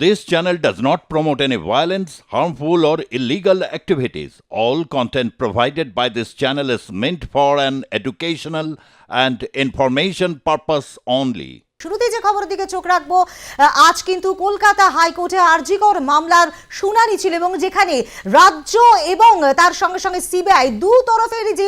This channel does not promote any violence, harmful, or illegal activities. All content provided by this channel is meant for an educational and information purpose only. শুরুতে যে খবরের দিকে চোখ রাখবো, আজ কিন্তু কলকাতা হাইকোর্টে আরজিকর মামলার শুনানি ছিল এবং যেখানে রাজ্য এবং তার সঙ্গে সঙ্গে সিবিআই দু তরফেরই যে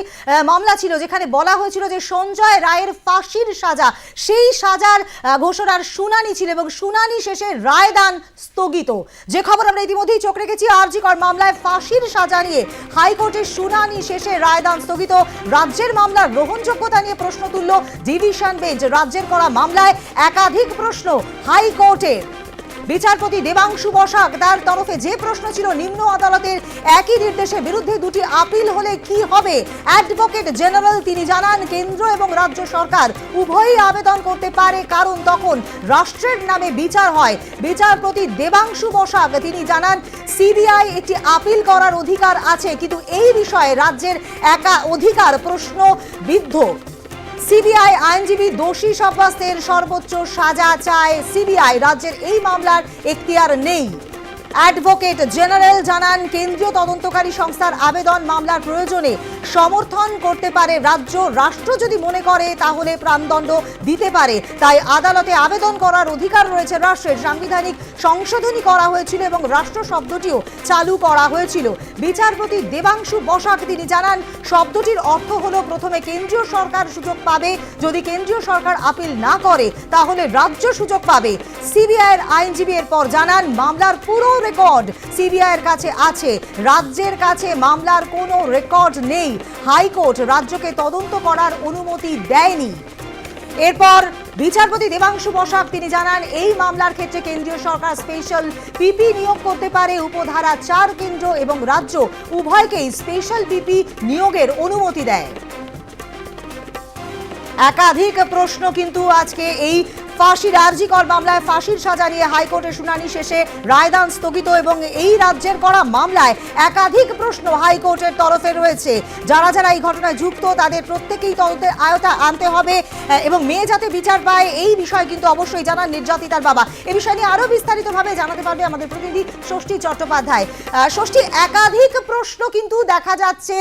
মামলা ছিল, যেখানে বলা হয়েছিল যে সঞ্জয় রায়ের ফাঁসির সাজা, সেই সাজার ঘোষণার শুনানি ছিল এবং শুনানি শেষে রায়দান স্থগিত। যে খবর আমরা ইতিমধ্যেই চোখ রেখেছি, আরজিকর মামলায় ফাঁসির সাজা নিয়ে হাইকোর্টের শুনানি শেষে রায়দান স্থগিত। রাজ্যের মামলার গ্রহণযোগ্যতা নিয়ে প্রশ্ন তুলল ডিভিশন বেঞ্চ। রাজ্যের করা মামলায় একাধিক প্রশ্ন হাইকোর্টে। বিচারপতি দেবাংশু বসাক তার তরফে যে প্রশ্ন ছিল, নিম্ন আদালতের একই নির্দেশের বিরুদ্ধে দুটি আপিল হলে কি হবে। অ্যাডভোকেট জেনারেল তিনি জানান, কেন্দ্র এবং রাজ্য সরকার উভয়ই আবেদন করতে পারে, কারণ তখন রাষ্ট্রের নামে বিচার হয়। বিচারপতি দেবাংশু বসাক তিনি জানান, সিবিআই একটি আপিল করার অধিকার আছে, কিন্তু এই বিষয়ে রাজ্যের একা অধিকার প্রশ্নবিদ্ধ। সিবিআই আইনজীবী দোষী সাব্যস্তের সর্বোচ্চ সাজা চায় সিবিআই, রাজ্যের এই মামলার এখতিয়ার নেই। অ্যাডভোকেট জেনারেল জানান, কেন্দ্রীয় তদন্তকারী সংস্থার আবেদন মামলার প্রয়োজনে সমর্থন করতে পারে রাজ্য। রাষ্ট্র যদি মনে করে তাহলে প্রাণদণ্ড দিতে পারে, তাই আদালতে আবেদন করার অধিকার রয়েছে রাষ্ট্রের। সাংবিধানিক সংশোধনী করা হয়েছিল এবং রাষ্ট্র শব্দটিও চালু করা হয়েছিল। বিচারপতি দেবাংশু বসাক তিনি জানান, শব্দটির অর্থ হলো প্রথমে কেন্দ্রীয় সরকার সুযোগ পাবে, যদি কেন্দ্রীয় সরকার আপিল না করে তাহলে রাজ্য সুযোগ পাবে। সিবিআইয়ের আইনজীবী এরপর জানান, মামলার পুরো রেকর্ড সিবিআইয়ের কাছে আছে, রাজ্যের কাছে মামলার কোনো রেকর্ড নেই। হাইকোর্ট রাজ্যকে তদন্ত করার অনুমতি দেয়নি। এরপর বিচারপতি দেবাংশু বসাক তিনি জানান, এই মামলার ক্ষেত্রে কেন্দ্রীয় সরকার স্পেশাল পিপি নিয়োগ করতে পারে। উপধারা 4 কেন্দ্র এবং রাজ্য উভয়কেই স্পেশাল পিপি নিয়োগের অনুমতি দেয়। একাধিক প্রশ্ন কিন্তু আজকে এই ফাঁসির আরজিকর মামলায় ফাঁসির সাজা নিয়ে হাইকোর্টের শুনানি শেষে রায়দান স্থগিত এবং এই রাজ্যের করা মামলায় একাধিক প্রশ্ন হাইকোর্টের তরফে রয়েছে। যারা যারা এই ঘটনায় যুক্ত তাদের প্রত্যেকেই তদন্তের আয়তায় আনতে হবে এবং মেয়ে যাতে বিচার পায় এই বিষয়ে কিন্তু অবশ্যই জানান নির্যাতিতার বাবা। এ বিষয় নিয়ে আরো বিস্তারিতভাবে জানাতে পারবে আমাদের প্রতিনিধি ষষ্ঠী চট্টোপাধ্যায়। ষষ্ঠী, একাধিক প্রশ্ন কিন্তু দেখা যাচ্ছে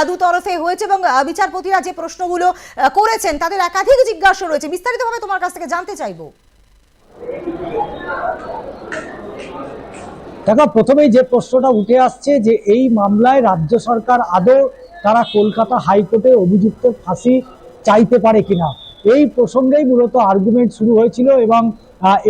দু তরফে হয়েছে এবং বিচারপতিরা যে প্রশ্নগুলো করেছেন তাদের একাধিক জিজ্ঞাসা রয়েছে। বিস্তারিতভাবে তোমার কাছ থেকে জানতে চাইবো। দেখো, প্রথমেই যে প্রশ্নটা উঠে আসছে যে এই মামলায় রাজ্য সরকার আদৌ তারা কলকাতা হাইকোর্টে অভিযুক্ত ফাঁসি চাইতে পারে কিনা, এই প্রসঙ্গেই মূলত আর্গুমেন্ট শুরু হয়েছিল। এবং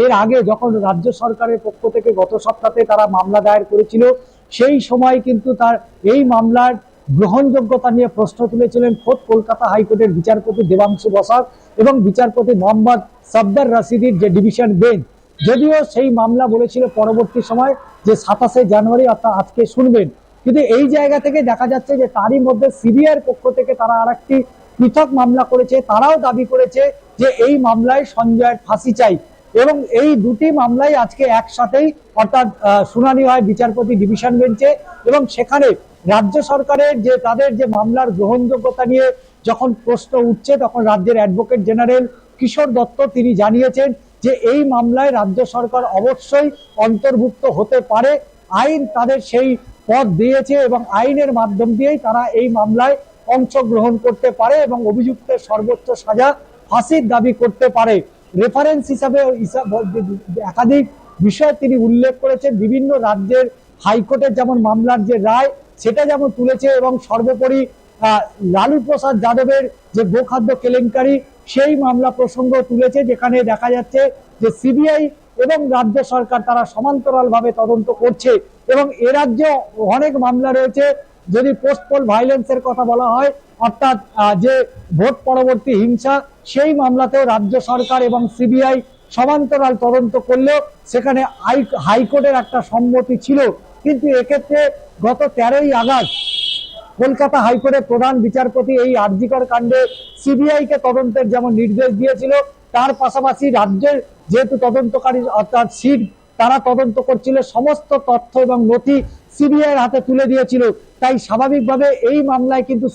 এর আগে যখন রাজ্য সরকারের পক্ষ থেকে গত সপ্তাহে তারা মামলা দায়ের করেছিল, সেই সময় কিন্তু তার এই মামলার গ্রহণযোগ্যতা নিয়ে প্রশ্ন তুলেছিলেন খোদ কলকাতা হাইকোর্টের বিচারপতি দেবাংশু বসাক এবং বিচারপতি মোহাম্মদ সফদর রশিদির যে ডিভিশন বেঞ্চ। যদিও সেই মামলা বলেছিল পরবর্তী সময় যে 27শে জানুয়ারি অর্থাৎ আজকে শুনবেন, কিন্তু এই জায়গা থেকে দেখা যাচ্ছে যে তারই মধ্যে সিবিআইয়ের পক্ষ থেকে তারা আরেকটি পৃথক মামলা করেছে। তারাও দাবি করেছে যে এই মামলায় সঞ্জয়ের ফাঁসি চাই এবং এই দুটি মামলাই আজকে একসাথেই অর্থাৎ শুনানি হয় বিচারপতি ডিভিশন বেঞ্চে। এবং সেখানে রাজ্য সরকারের যে তাদের যে মামলার গ্রহণযোগ্যতা নিয়ে যখন প্রশ্ন উঠছে, তখন রাজ্যের অ্যাডভোকেট জেনারেল কিশোর দত্ত তিনি জানিয়েছেন যে এই মামলায় রাজ্য সরকার অবশ্যই অন্তর্ভুক্ত হতে পারে। আইন তাদের সেই পথ দিয়েছে এবং আইনের মাধ্যম দিয়েই তারা এই মামলায় অংশগ্রহণ করতে পারে এবং অভিযুক্তের সর্বোচ্চ সাজা ফাঁসির দাবি করতে পারে। রেফারেন্স হিসাবে একাধিক বিষয় তিনি উল্লেখ করেছেন। বিভিন্ন রাজ্যের হাইকোর্টের যেমন মামলার যে রায় সেটা যেমন তুলেছে এবং সর্বোপরি লালু প্রসাদ যাদবের যে গোখাদ্য কেলেঙ্কারি সেই মামলা প্রসঙ্গ তুলেছে, যেখানে দেখা যাচ্ছে যে সিবিআই এবং রাজ্য সরকার তারা সমান্তরালভাবে তদন্ত করছে। এবং এ রাজ্যে অনেক মামলা রয়েছে। যদি পোস্ট পোল ভায়োলেন্সের কথা বলা হয়, অর্থাৎ যে ভোট পরবর্তী হিংসা, সেই মামলাতেও রাজ্য সরকার এবং সিবিআই সমান্তরাল তদন্ত করলেও সেখানে হাইকোর্টের একটা সম্মতি ছিল। কিন্তু এক্ষেত্রে গত 13ই আগস্ট কলকাতা হাইকোর্টের প্রধান বিচারপতি এই আরজিকর কাণ্ডে সিবিআই কে তদন্তের যেমন নির্দেশ দিয়েছিল, তার পাশাপাশি রাজ্যের যেহেতু তদন্তকারী অর্থাৎ সিট তারা তদন্ত করছিল, সমস্ত তথ্য এবং নথি সিবিআইয়ের হাতে তুলে দিয়েছিল। তাই স্বাভাবিকভাবে এই মামলায় কিন্তু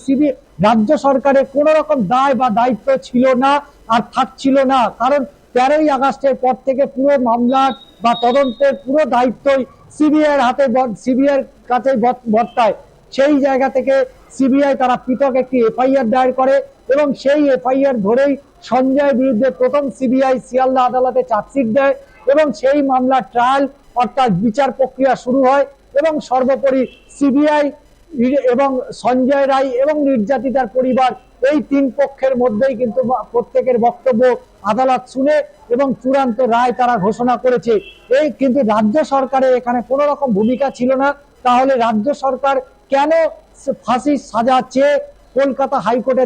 রাজ্য সরকারের কোনো রকম দায় বা দায়িত্ব ছিল না আর থাকছিল না, কারণ 13ই আগস্টের পর থেকে পুরো মামলার বা তদন্তের পুরো দায়িত্বই সিবিআইয়ের হাতে, সিবিআইয়ের কাছেই বর্তায়। সেই জায়গা থেকে সিবিআই তারা পৃথক একটি এফআইআর দায়ের করে এবং সেই এফআইআর ধরেই সঞ্জয়ের বিরুদ্ধে প্রথম সিবিআই শিয়ালদা আদালতে চার্জশিট দেয় এবং সেই মামলার ট্রায়াল অর্থাৎ বিচার প্রক্রিয়া শুরু হয় এবং সর্বোপরি সিবিআই এবং সঞ্জয় রায় এবং নির্যাতিতার পরিবার এই তিন পক্ষের মধ্যেই কিন্তু প্রত্যেকের বক্তব্য আদালত শুনে এবং চূড়ান্ত রায় তারা ঘোষণা করেছে। এই কিন্তু রাজ্য সরকারের এখানে কোনো রকম ভূমিকা ছিল না। তাহলে রাজ্য সরকার কেন ফাঁসির সাজা চেয়ে কলকাতা হাইকোর্টে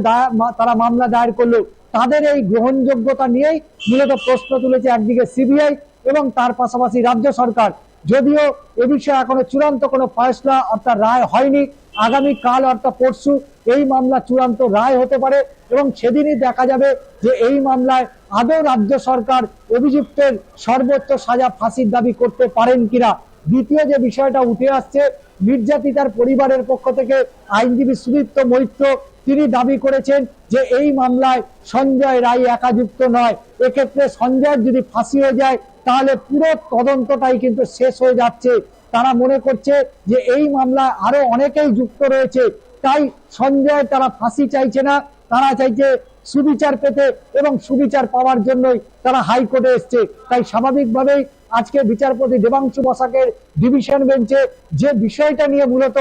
তারা মামলা দায়ের করলো? তাদের এই গ্রহণযোগ্যতা নিয়েই মূলত প্রশ্ন তুলেছে একদিকে সিবিআই এবং তার পাশাপাশি রাজ্য সরকার। যদিও এ বিষয়ে এখনো চূড়ান্ত কোনো ফয়সলা অর্থাৎ রায় হয়নি, আগামী কাল অর্থাৎ পরশু এই মামলা চূড়ান্ত রায় হতে পারে এবং সেদিনই দেখা যাবে যে এই মামলায় আদৌ রাজ্য সরকার অভিযুক্তের সর্বোচ্চ সাজা ফাঁসির দাবি করতে পারেন কিনা। দ্বিতীয় যে বিষয়টা উঠে আসছে, নির্যাতিতার পরিবারের পক্ষ থেকে আইনজীবী সুদীপ্ত মৈত্র তিনি দাবি করেছেন যে এই মামলায় সঞ্জয় রায় একা যুক্ত নয়। এক্ষেত্রে সঞ্জয়ের যদি ফাঁসি হয়ে যায় তাহলে পুরো তদন্তটাই কিন্তু শেষ হয়ে যাচ্ছে। তারা মনে করছে যে এই মামলায় আরো অনেকেই যুক্ত রয়েছে, তাই সঞ্জয় তারা ফাঁসি চাইছে না, তারা চাইছে সুবিচার পেতে এবং সুবিচার পাওয়ার জন্যই তারা হাইকোর্টে এসছে। তাই স্বাভাবিকভাবেই আজকে বিচারপতি দেবাংশু বসাকের ডিভিশন বেঞ্চে যে বিষয়টা নিয়ে মূলত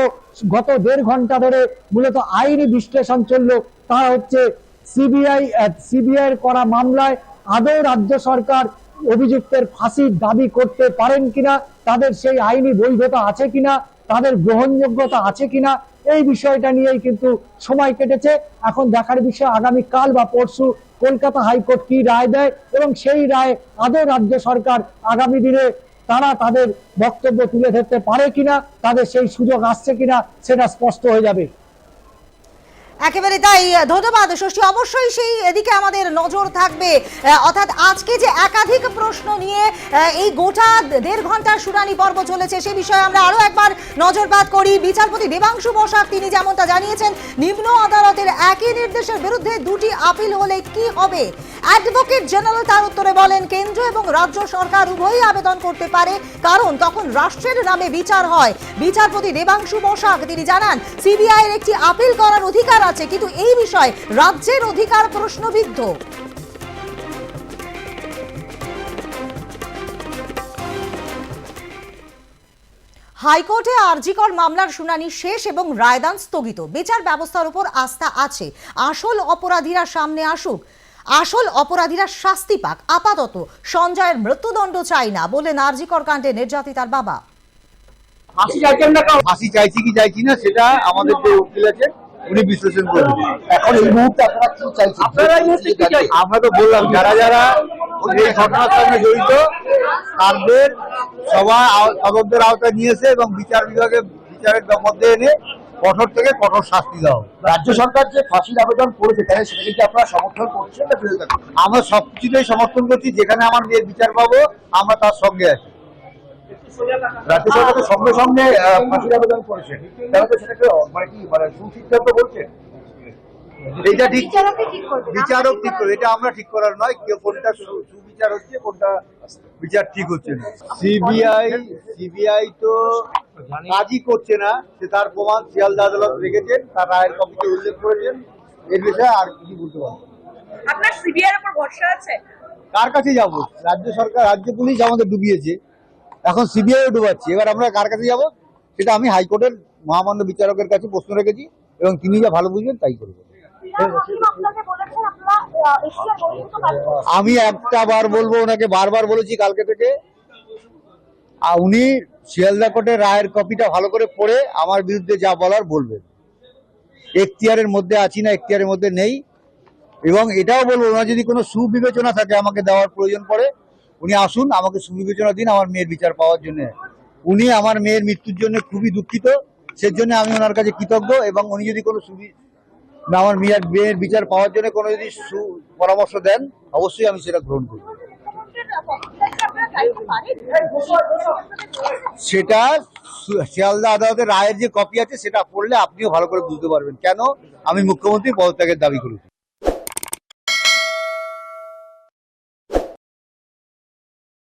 গত 1.5 ঘন্টা ধরে মূলত আইনি বিশ্লেষণ চললো তা হচ্ছে সিবিআই করা মামলায় আদৌ রাজ্য সরকার অভিযুক্তের ফাঁসির দাবি করতে পারেন কিনা, তাদের সেই আইনি বৈধতা আছে কিনা, তাদের গ্রহণযোগ্যতা আছে কিনা, এই বিষয়টা নিয়েই কিন্তু সময় কেটেছে। এখন দেখার বিষয় আগামী কাল বা পরশু কলকাতা হাইকোর্ট কি রায় দেয় এবং সেই রায় আদৌ রাজ্য সরকার আগামী দিনে তারা তাদের বক্তব্য তুলে ধরতে পারে কিনা, তাদের সেই সুযোগ আসছে কিনা সেটা স্পষ্ট হয়ে যাবে। একেবারে তাই, ধন্যবাদ ষষ্ঠী। অবশ্যই সেই এদিকে আমাদের নজর থাকবে। অর্থাৎ আজকে যে একাধিক প্রশ্ন নিয়ে এই গোটা 1.5 ঘন্টার শুনানি পর্ব চলেছে সে বিষয়ে আমরা আরো একবার নজরপাত করি। বিচারপতি দেবাংশু বসাক তিনি যেমনটা জানিয়েছেন, নিম্ন আদালতের একই নির্দেশের বিরুদ্ধে 2টি আপিল হলে কি হবে। অ্যাডভোকেট জেনারেল তার উত্তরে বলেন, কেন্দ্র এবং রাজ্য সরকার উভয়ই আবেদন করতে পারে, কারণ তখন রাষ্ট্রের নামে বিচার হয়। বিচারপতি দেবাংশু বসাক তিনি জানান, সিবিআই এর একটি আপিল করার অধিকার আছে, কিন্তু এই বিষয়ে রাজ্যের অধিকার প্রশ্নবিদ্ধ। হাইকোর্টে আরজিকর মামলার শুনানি শেষ এবং রায়দান স্থগিত। বিচার ব্যবস্থার উপর আস্থা আছে, আসল অপরাধীরা সামনে আসুক, আসল অপরাধীরা শাস্তি পাক। আপাতত সঞ্জয়ের মৃত্যুদণ্ড চাই না বলে আরজিকর কাণ্ডে নির্যাতিতার বাবা। ফাঁসি চাইছি কি চাইছি না সেটা আমাদের যে উকিল আছে উনি বিশ্লেষণ করবেন। এখন এই মুহূর্তে আপনারা কি চাইছেন? আমরা তো বললাম যারা যারা এই ঘটনার সঙ্গে জড়িত তাদের সবাই তদন্তের আওতায় নিয়েছে এবং বিচার বিভাগে বিচারের মধ্যে এনে কঠোর থেকে কঠোর শাস্তি দেওয়া। রাজ্য সরকার যে ফাঁসির আবেদন করেছে তাহলে সেটাকে কি আপনারা সমর্থন করছেন না বিরোধিতা করছেন? আমরা সবকিছুতেই সমর্থন করছি, যেখানে আমার মেয়ের বিচার পাবো আমরা তার সঙ্গে আছি। রাজ্য সরকার তো সঙ্গে সঙ্গে ফাঁসির আবেদন করেছে, তাহলে তো সেটাকে মানে সুসিদ্ধান্ত বলছেন। এটা ঠিক বিচারক ঠিক করবে, এটা আমরা ঠিক করার নয় কেউ কোনটা সুবিচার হচ্ছে কোনটা বিচার ঠিক হচ্ছে না। সিবিআই তো কাজই করছে না, সে তার প্রমাণ শিয়ালদা আদালত রেখেছেন, তার রায়ের কপিতে উল্লেখ করেছেন। এর বিষয়ে আর কিছু বলতে পারবো। আপনার সিবিআই এর উপর ভরসা আছে? কার কাছে যাব? রাজ্য সরকার, রাজ্য পুলিশ আমাদের ডুবিয়েছে, এখন সিবিআই ডুবাচ্ছে, এবার আমরা কার কাছে যাব সেটা আমি হাইকোর্টের মহামান্য বিচারকের কাছে প্রশ্ন রেখেছি এবং তিনি যা ভালো বুঝবেন তাই করবেন। আমি একটা বার বলবো, ওনাকে বারবার বলেছি কালকে থেকে, উনি শিয়ালদা কোর্টের রায়ের কপিটা ভালো করে পড়ে আমার বিরুদ্ধে যা বলার বলবেন। এখতিয়ারের মধ্যে আছি না, এখতিয়ারের মধ্যে নেই। এবং এটাও বলবো, ওনার যদি কোনো সুবিবেচনা থাকে আমাকে দেওয়ার প্রয়োজন পড়ে উনি আসুন, আমাকে সুবিবেচনা দিন আমার মেয়ের বিচার পাওয়ার জন্য। উনি আমার মেয়ের মৃত্যুর জন্য খুবই দুঃখিত, সেজন্য আমি ওনার কাছে কৃতজ্ঞ। এবং উনি যদি কোনো আমার মেয়ের বিচার পাওয়ার জন্য কোনো যদি পরামর্শ দেন অবশ্যই আমি সেটা গ্রহণ করব। সেটা শিয়ালদা আদালতের রায়ের যে কপি আছে সেটা পড়লে আপনিও ভালো করে বুঝতে পারবেন কেন আমি মুখ্যমন্ত্রী পদত্যাগের দাবি করেছি।